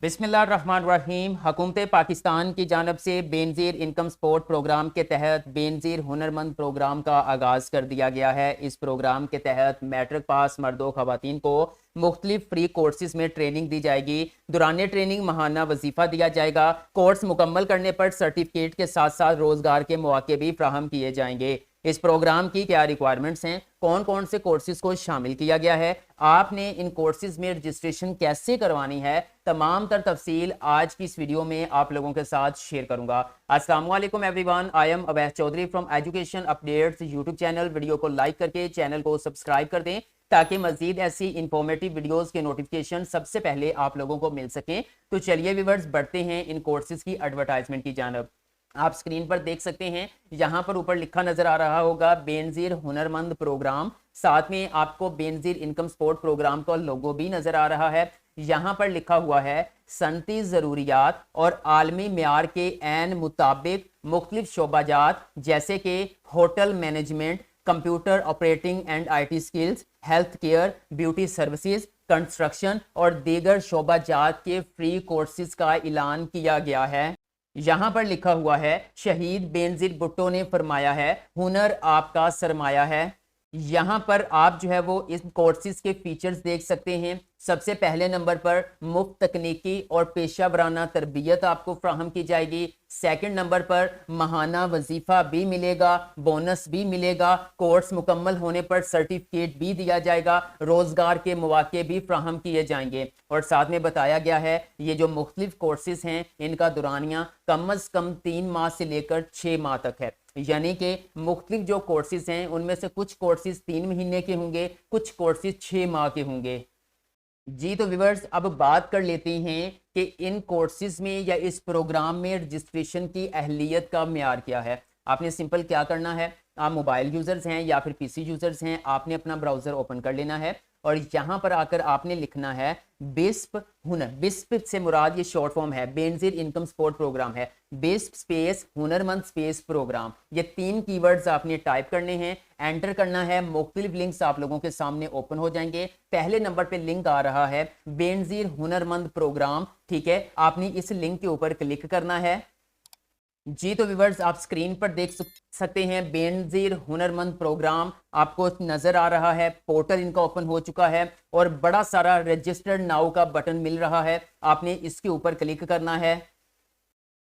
बिस्मिल्लाहिर्रहमानिर्रहीम। हुकूमत पाकिस्तान की जानब से बेनज़ीर इनकम सपोर्ट प्रोग्राम के तहत बेनज़ीर हुनरमंद प्रोग्राम का आगाज़ कर दिया गया है। इस प्रोग्राम के तहत मैट्रिक पास मर्दों ख़वातीन को मुख्तलिफ फ्री कोर्सेज में ट्रेनिंग दी जाएगी। दौरान ट्रेनिंग माहाना वजीफ़ा दिया जाएगा। कोर्स मुकम्मल करने पर सर्टिफिकेट के साथ साथ रोज़गार के मौके भी फ्राहम किए जाएंगे। इस प्रोग्राम की क्या रिक्वायरमेंट्स हैं, कौन कौन से कोर्सेज को शामिल किया गया है, आपने इन कोर्सेज में रजिस्ट्रेशन कैसे करवानी है, तमाम तर तफसील आज की इस वीडियो में आप लोगों के साथ शेयर करूंगा। अस्सलाम वालेकुम everyone, I am Awais Chaudhary from Education Updates YouTube channel. Video को लाइक करके चैनल को सब्सक्राइब कर दें ताकि मजीद ऐसी इंफॉर्मेटिव वीडियोस के नोटिफिकेशन सबसे पहले आप लोगों को मिल सकें। तो चलिए व्यूअर्स, बढ़ते हैं इन कोर्सेज की एडवर्टाइजमेंट की जानब। आप स्क्रीन पर देख सकते हैं, यहाँ पर ऊपर लिखा नजर आ रहा होगा बेनज़ीर हुनरमंद प्रोग्राम। साथ में आपको बेनज़ीर इनकम सपोर्ट प्रोग्राम का लोगो भी नजर आ रहा है। यहाँ पर लिखा हुआ है सनती ज़रूरियात और आलमी म्यार के एन मुताबिक मुख्तलिफ शोबाजात जैसे कि hotel management, computer operating and IT skills, health care, beauty services, construction और दीगर शोबाजात के फ्री कोर्सेज का ऐलान किया गया है। यहाँ पर लिखा हुआ है शहीद बेनज़ीर भुट्टो ने फरमाया है हुनर आपका सरमाया है। यहाँ पर आप जो है वो इस कोर्सेज के फीचर्स देख सकते हैं। सबसे पहले नंबर पर मुफ्त तकनीकी और पेशा वराना तरबियत आपको फ्राहम की जाएगी। सेकंड नंबर पर माहाना वजीफा भी मिलेगा, बोनस भी मिलेगा। कोर्स मुकम्मल होने पर सर्टिफिकेट भी दिया जाएगा, रोजगार के मौके भी फ्राहम किए जाएंगे। और साथ में बताया गया है ये जो मुख्तलिफ कोर्सेज हैं इनका दुरानिया कम अज कम 3 माह से लेकर 6 माह तक है। यानी कि मुख्तलिफ जो कोर्सेज हैं उनमें से कुछ कोर्सेज 3 महीने के होंगे, कुछ कोर्सेज 6 माह के होंगे। जी तो व्यूअर्स, अब बात कर लेते हैं कि इन कोर्सेज में या इस प्रोग्राम में रजिस्ट्रेशन की अहलियत का म्यार क्या है। आपने सिंपल क्या करना है, आप मोबाइल यूज़र्स हैं या फिर PC यूज़र्स हैं, आपने अपना ब्राउज़र ओपन कर लेना है और यहाँ पर आकर आपने लिखना है बिस्प हुनर। बिस्प से मुराद ये शॉर्ट फॉर्म है, बेनज़ीर इनकम सपोर्ट प्रोग्राम है। बिस्प स्पेस हुनरमंद स्पेस प्रोग्राम, ये 3 कीवर्ड्स आपने टाइप करने हैं, एंटर करना है। मुख्तलिफ लिंक्स आप लोगों के सामने ओपन हो जाएंगे। पहले नंबर पे लिंक आ रहा है बेनज़ीर हुनरमंद प्रोग्राम, ठीक है, आपने इस लिंक के ऊपर क्लिक करना है। जी तो व्यूअर्स, आप स्क्रीन पर देख सकते हैं बेनज़ीर हुनरमंद प्रोग्राम आपको नजर आ रहा है। पोर्टल इनका ओपन हो चुका है और बड़ा सारा रजिस्टर्ड नाउ का बटन मिल रहा है, आपने इसके ऊपर क्लिक करना है।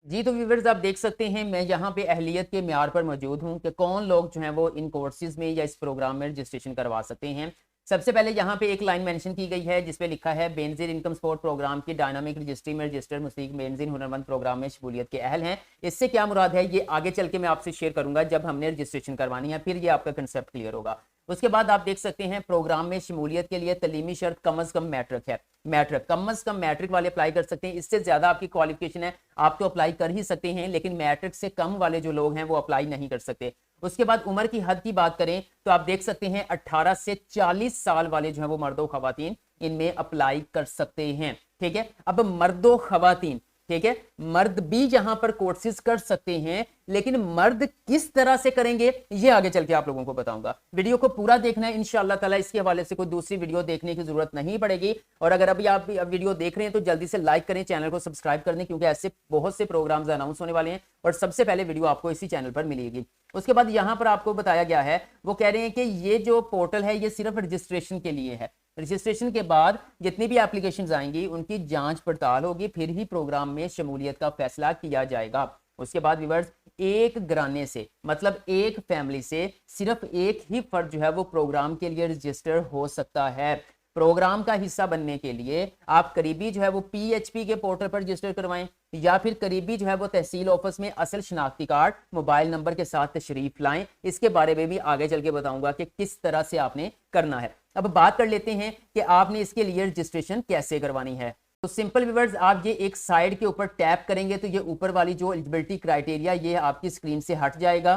जी तो व्यूअर्स, आप देख सकते हैं मैं यहाँ पे अहलियत के म्यार पर मौजूद हूँ कि कौन लोग जो हैं वो इन कोर्सेज में या इस प्रोग्राम में रजिस्ट्रेशन करवा सकते हैं। सबसे पहले यहाँ पे एक लाइन मेंशन की गई है जिसपे लिखा है बेनज़ीर इनकम सपोर्ट प्रोग्राम की डायनामिक रजिस्ट्री में रजिस्टर्ड मुस्लिम बेनज़ीर हुनरमंद प्रोग्राम में शमूलियत के अहल हैं। इससे क्या मुराद है ये आगे चल के मैं आपसे शेयर करूंगा जब हमने रजिस्ट्रेशन करवानी है, फिर ये आपका कंसेप्ट क्लियर होगा। उसके बाद आप देख सकते हैं प्रोग्राम में शमूलियत के लिए तलीमी शर्त कम अज कम मैट्रिक है। मैट्रिक कम अज कम मैट्रिक वाले अप्लाई कर सकते हैं। इससे ज्यादा आपकी क्वालिफिकेशन है आप तो अप्लाई कर ही सकते हैं, लेकिन मैट्रिक से कम वाले जो लोग हैं वो अप्लाई नहीं कर सकते। उसके बाद उम्र की हद की बात करें तो आप देख सकते हैं 18 से 40 साल वाले जो है वो मर्दों खवातीन इनमें अप्लाई कर सकते हैं। ठीक है, अब मर्दों खवातीन, ठीक है, मर्द भी यहां पर कोर्सेज कर सकते हैं, लेकिन मर्द किस तरह से करेंगे ये आगे चल के आप लोगों को बताऊंगा। वीडियो को पूरा देखना है इंशाअल्लाह ताला, इसके हवाले से कोई दूसरी वीडियो देखने की जरूरत नहीं पड़ेगी। और अगर अभी आप वीडियो देख रहे हैं तो जल्दी से लाइक करें, चैनल को सब्सक्राइब कर दें, क्योंकि ऐसे बहुत से प्रोग्राम्स अनाउंस होने वाले हैं और सबसे पहले वीडियो आपको इसी चैनल पर मिलेगी। उसके बाद यहां पर आपको बताया गया है, वो कह रहे हैं कि ये जो पोर्टल है ये सिर्फ रजिस्ट्रेशन के लिए है। रजिस्ट्रेशन के बाद जितनी भी एप्लीकेशंस आएंगी उनकी जांच पड़ताल होगी, फिर ही प्रोग्राम में शमूलियत का फैसला किया जाएगा। उसके बाद व्यूअर्स, एक घराने से मतलब एक फैमिली से सिर्फ एक ही फर्द जो है वो प्रोग्राम के लिए रजिस्टर हो सकता है। प्रोग्राम का हिस्सा बनने के लिए आप करीबी जो है वो PHP के पोर्टल पर रजिस्टर करवाएं या फिर करीबी जो है वो तहसील ऑफिस में असल शनाख्ती कार्ड मोबाइल नंबर के साथ तशरीफ लाएं। इसके बारे में भी आगे चल के बताऊंगा कि किस तरह से आपने करना है। अब बात कर लेते हैं कि आपने इसके लिए रजिस्ट्रेशन कैसे करवानी है। तो सिंपल व्यूअर्स, आप ये एक साइड के ऊपर टैप करेंगे तो ये ऊपर वाली जो एलिजिबिलिटी क्राइटेरिया ये आपकी स्क्रीन से हट जाएगा।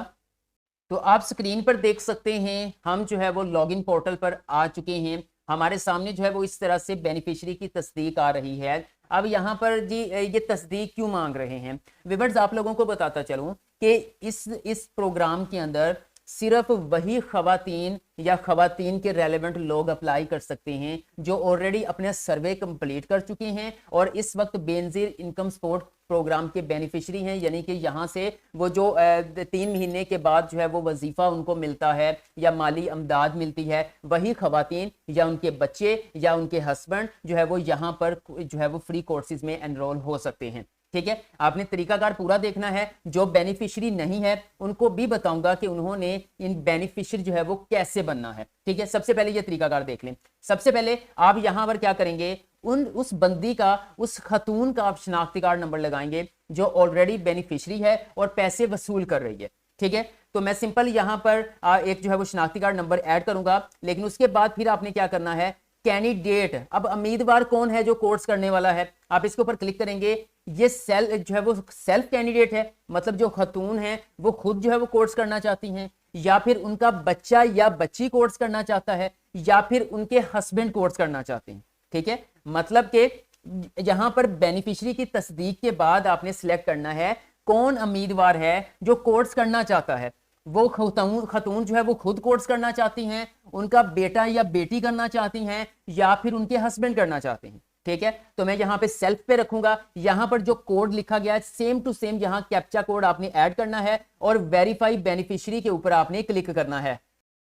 तो आप स्क्रीन पर देख सकते हैं हम जो है वो लॉगिन पोर्टल पर आ चुके हैं। हमारे सामने जो है वो इस तरह से बेनिफिशियरी की तस्दीक आ रही है। अब यहाँ पर जी ये तस्दीक क्यों मांग रहे हैं व्यूअर्स, आप लोगों को बताता चलूं कि इस प्रोग्राम के अंदर सिर्फ वही खवातीन या खवातीन के रेलेवेंट लोग अप्लाई कर सकते हैं जो ऑलरेडी अपना सर्वे कंप्लीट कर चुके हैं और इस वक्त बेनजीर इनकम सपोर्ट प्रोग्राम के बेनिफिशियरी हैं, यानी कि यहाँ से वो जो 3 महीने के बाद जो है वो वजीफा उनको मिलता है या माली अमदाद मिलती है, वही खवातीन या उनके बच्चे या उनके हस्बैंड जो है वो यहाँ पर जो है वो फ्री कोर्सेज में एनरोल हो सकते हैं। ठीक है, आपने तरीकाकार पूरा देखना है। जो बेनिफिशियरी नहीं है उनको भी बताऊंगा कि उन्होंने इन बेनिफिशियरी जो है वो कैसे बनना है। ठीक है, सबसे पहले ये तरीकाकार देख लें। सबसे पहले आप यहां पर क्या करेंगे, उस बंदी का, उस खतून का आप शनाख्ती कार्ड नंबर लगाएंगे जो ऑलरेडी बेनिफिशियरी है और पैसे वसूल कर रही है। ठीक है, तो मैं सिंपल यहां पर एक जो है वो शनाख्ती कार्ड नंबर ऐड करूंगा, लेकिन उसके बाद फिर आपने क्या करना है, कैंडिडेट, अब उम्मीदवार कौन है जो कोर्स करने वाला है, आप इसके ऊपर क्लिक करेंगे। ये सेल्फ जो है वो सेल्फ कैंडिडेट है, मतलब जो खतून है वो खुद जो है वो कोर्स करना चाहती हैं, या फिर उनका बच्चा या बच्ची कोर्स करना चाहता है, या फिर उनके हस्बैंड कोर्स करना चाहते हैं। ठीक है, मतलब कि यहां पर बेनिफिशियरी की तस्दीक के बाद आपने सिलेक्ट करना है कौन उम्मीदवार है जो कोर्स करना चाहता है। वो खतून जो है वो खुद कोर्स करना चाहती हैं, उनका बेटा या बेटी करना चाहती हैं, या फिर उनके हस्बैंड करना चाहते हैं। ठीक है, तो मैं यहाँ पे सेल्फ पे रखूंगा। यहाँ पर जो कोड लिखा गया है सेम टू सेम यहाँ कैप्चा कोड आपने ऐड करना है और वेरीफाई बेनिफिशियरी के ऊपर आपने क्लिक करना है।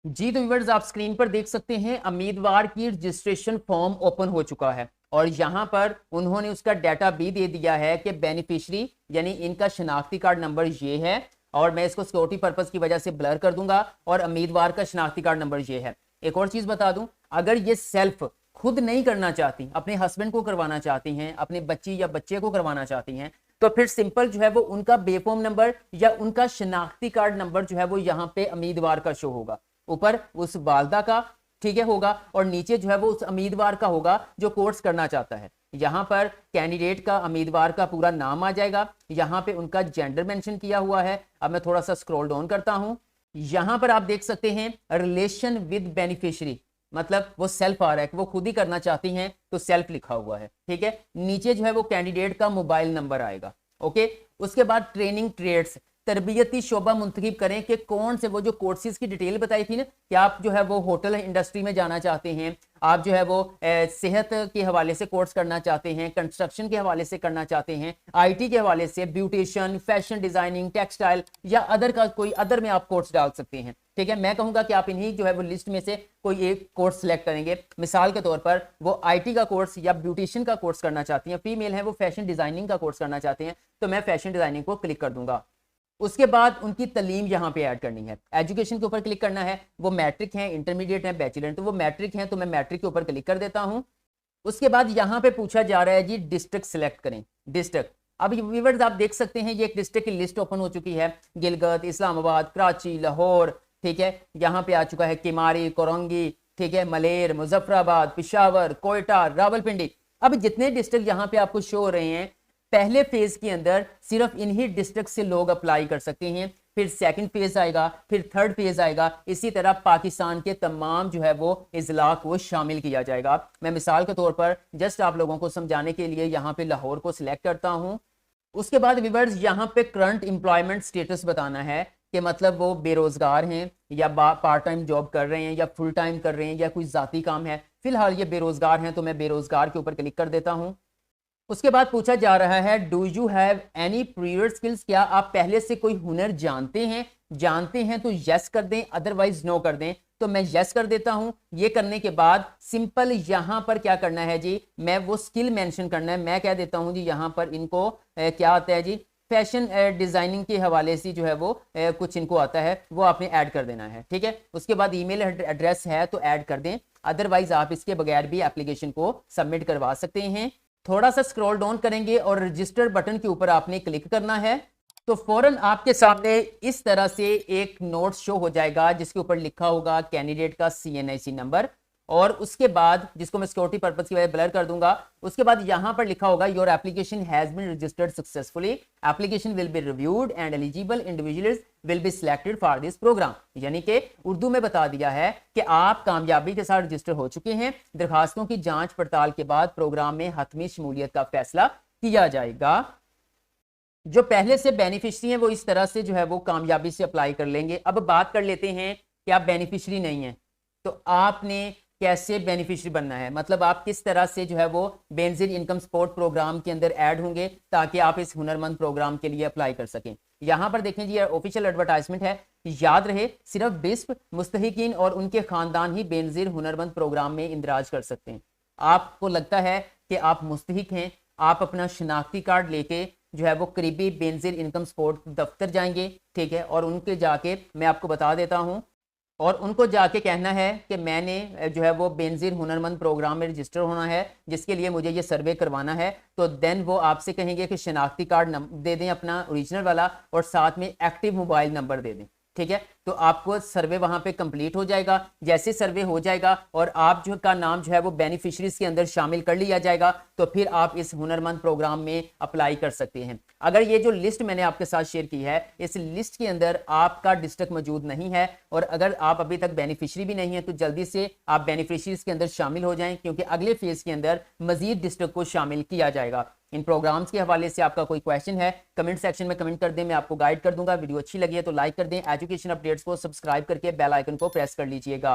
जी तो व्यूअर्स, आप स्क्रीन पर देख सकते हैं उम्मीदवार की रजिस्ट्रेशन फॉर्म ओपन हो चुका है और यहाँ पर उन्होंने उसका डाटा भी दे दिया है कि बेनिफिशियरी यानी इनका शनाख्ती कार्ड नंबर ये है, और मैं इसको सिक्योरिटी पर्पस की वजह से ब्लर कर दूंगा, और उम्मीदवार का शनाख्ती कार्ड नंबर ये है। एक और चीज बता दूं, अगर ये सेल्फ खुद नहीं करना चाहती, अपने हस्बैंड को करवाना चाहती हैं, अपने बच्ची या बच्चे को करवाना चाहती हैं, तो फिर सिंपल जो है वो उनका बेफॉर्म नंबर या उनका शनाख्ती कार्ड नंबर जो है वो यहाँ पे उम्मीदवार का शो होगा, ऊपर उस वालदा का, ठीक है, होगा, और नीचे जो है वो उस उम्मीदवार का होगा जो कोर्स करना चाहता है। यहाँ पर कैंडिडेट का, उम्मीदवार का पूरा नाम आ जाएगा, यहाँ पे उनका जेंडर मेंशन किया हुआ है। अब मैं थोड़ा सा स्क्रॉल डाउन करता हूँ, यहाँ पर आप देख सकते हैं रिलेशन विद बेनिफिशियरी, मतलब वो सेल्फ आ रहा है, वो खुद ही करना चाहती हैं तो सेल्फ लिखा हुआ है। ठीक है, नीचे जो है वो कैंडिडेट का मोबाइल नंबर आएगा। ओके, उसके बाद ट्रेनिंग ट्रेड्स, तरबियती शोबा मुंतखब करें कि कौन से वो जो कोर्सेज की डिटेल बताई थी ना कि आप जो है वो होटल इंडस्ट्री में जाना चाहते हैं, आप जो है वो सेहत के हवाले से कोर्स करना चाहते हैं, कंस्ट्रक्शन के हवाले से करना चाहते हैं, आईटी के हवाले से, ब्यूटिशियन, फैशन डिजाइनिंग, टेक्सटाइल या अदर का कोई अदर में आप कोर्स डाल सकते हैं। ठीक है, मैं कहूंगा कि आप इन्हीं जो है वो लिस्ट में से कोई एक कोर्स सेलेक्ट करेंगे। मिसाल के तौर पर वो आईटी का कोर्स या ब्यूटिशियन का कोर्स करना चाहती हैं, फीमेल है वो फैशन डिजाइनिंग का कोर्स करना चाहते हैं, तो मैं फैशन डिजाइनिंग को क्लिक कर दूंगा। उसके बाद उनकी तलीम यहाँ पे ऐड करनी है, एजुकेशन के ऊपर क्लिक करना है। वो मैट्रिक हैं, इंटरमीडिएट हैं, बैचलर, तो वो मैट्रिक हैं तो मैं मैट्रिक के ऊपर क्लिक कर देता हूँ। उसके बाद यहाँ पे पूछा जा रहा है जी डिस्ट्रिक्ट सिलेक्ट करें, डिस्ट्रिक्ट। अब व्यूअर्स आप देख सकते हैं ये एक डिस्ट्रिक्ट की लिस्ट ओपन हो चुकी है, गिलगित, इस्लामाबाद, कराची, लाहौर, ठीक है, यहाँ पे आ चुका है किमारी, कोरंगी, ठीक है, मलेर, मुजफ्फराबाद, पिशावर, कोयटा, रावलपिंडी। अब जितने डिस्ट्रिक्ट यहाँ पे आपको शो हो रहे हैं, पहले फेज के अंदर सिर्फ इन्हीं डिस्ट्रिक्ट से लोग अप्लाई कर सकते हैं, फिर सेकंड फेज आएगा, फिर थर्ड फेज आएगा, इसी तरह पाकिस्तान के तमाम जो है वो इजला को शामिल किया जाएगा। मैं मिसाल के तौर पर जस्ट आप लोगों को समझाने के लिए यहाँ पे लाहौर को सिलेक्ट करता हूँ। उसके बाद व्यूअर्स यहाँ पे करंट एम्प्लॉयमेंट स्टेटस बताना है कि मतलब वो बेरोजगार हैं या पार्ट टाइम जॉब कर रहे हैं या फुल टाइम कर रहे हैं या कोई जाती काम है। फिलहाल ये बेरोजगार हैं तो मैं बेरोजगार के ऊपर क्लिक कर देता हूँ। उसके बाद पूछा जा रहा है do you have any praevia skills, क्या आप पहले से कोई हुनर जानते हैं तो यस कर दें, अदरवाइज नो कर दें। तो मैं यस कर देता हूं। ये करने के बाद सिंपल यहां पर क्या करना है जी, मैं वो स्किल मेंशन करना है। मैं कह देता हूं जी यहां पर इनको क्या आता है जी, फैशन डिजाइनिंग के हवाले से जो है वो कुछ इनको आता है, वो आपने ऐड कर देना है। ठीक है, उसके बाद ईमेल एड्रेस है तो ऐड कर दें, अदरवाइज आप इसके बगैर भी एप्लीकेशन को सबमिट करवा सकते हैं। थोड़ा सा स्क्रॉल डाउन करेंगे और रजिस्टर बटन के ऊपर आपने क्लिक करना है, तो फौरन आपके सामने इस तरह से एक नोट शो हो जाएगा जिसके ऊपर लिखा होगा कैंडिडेट का CNIC नंबर, और उसके बाद जिसको मैं सिक्योरिटी पर्पस की वजह ब्लर कर दूंगा, उसके बाद यहां पर लिखा होगा your application has been registered successfully, application will be reviewed and eligible individuals will be selected for this programme. यानी कि उर्दू में बता दिया है कि आप कामयाबी के साथ रजिस्टर हो चुके हैं। दरखास्तों की जांच पड़ताल के बाद प्रोग्राम में हतमी शमूलियत का फैसला किया जाएगा। जो पहले से बेनिफिशरी हैं वो इस तरह से जो है वो कामयाबी से अप्लाई कर लेंगे। अब बात कर लेते हैं कि आप बेनिफिशरी नहीं हैं, तो आपने कैसे बेनिफिशरी बनना है, मतलब आप किस तरह से जो है वो बेनजीर इनकम सपोर्ट प्रोग्राम के अंदर ऐड होंगे ताकि आप इस हुनरमंद प्रोग्राम के लिए अप्लाई कर सकें। यहाँ पर देखें जी, ये ऑफिशियल एडवर्टाइजमेंट है। याद रहे, सिर्फ बिस्प मुस्तहिकीन और उनके खानदान ही बेनजीर हुनरमंद प्रोग्राम में इंदराज कर सकते हैं। आपको लगता है कि आप मुस्तहिक हैं, आप अपना शनाख्ती कार्ड लेके जो है वो करीबी बेनजीर इनकम सपोर्ट दफ्तर जाएंगे, ठीक है, और उनके जाके मैं आपको बता देता हूँ, और उनको जाके कहना है कि मैंने जो है वो बेनजीर हुनरमंद प्रोग्राम में रजिस्टर होना है जिसके लिए मुझे ये सर्वे करवाना है। तो देन वो आपसे कहेंगे कि शनाख्ती कार्ड दे दें अपना ओरिजिनल वाला, और साथ में एक्टिव मोबाइल नंबर दे दें, ठीक है। तो आपको सर्वे वहां पे कंप्लीट हो जाएगा। जैसे सर्वे हो जाएगा और आप जो का नाम जो है वो बेनिफिशरीज के अंदर शामिल कर लिया जाएगा, तो फिर आप इस हुनरमंद प्रोग्राम में अप्लाई कर सकते हैं। अगर ये जो लिस्ट मैंने आपके साथ शेयर की है, इस लिस्ट के अंदर आपका डिस्ट्रिक्ट मौजूद नहीं है, और अगर आप अभी तक बेनिफिशरी भी नहीं है, तो जल्दी से आप बेनिफिशरीज के अंदर शामिल हो जाएं, क्योंकि अगले फेज के अंदर मजीद डिस्ट्रिक्ट को शामिल किया जाएगा। इन प्रोग्राम्स के हवाले से आपका कोई क्वेश्चन है, कमेंट सेक्शन में कमेंट कर दें, मैं आपको गाइड कर दूंगा। वीडियो अच्छी लगी है तो लाइक कर दें। एजुकेशन अपडेट्स को सब्सक्राइब करके बेल आइकन को प्रेस कर लीजिएगा।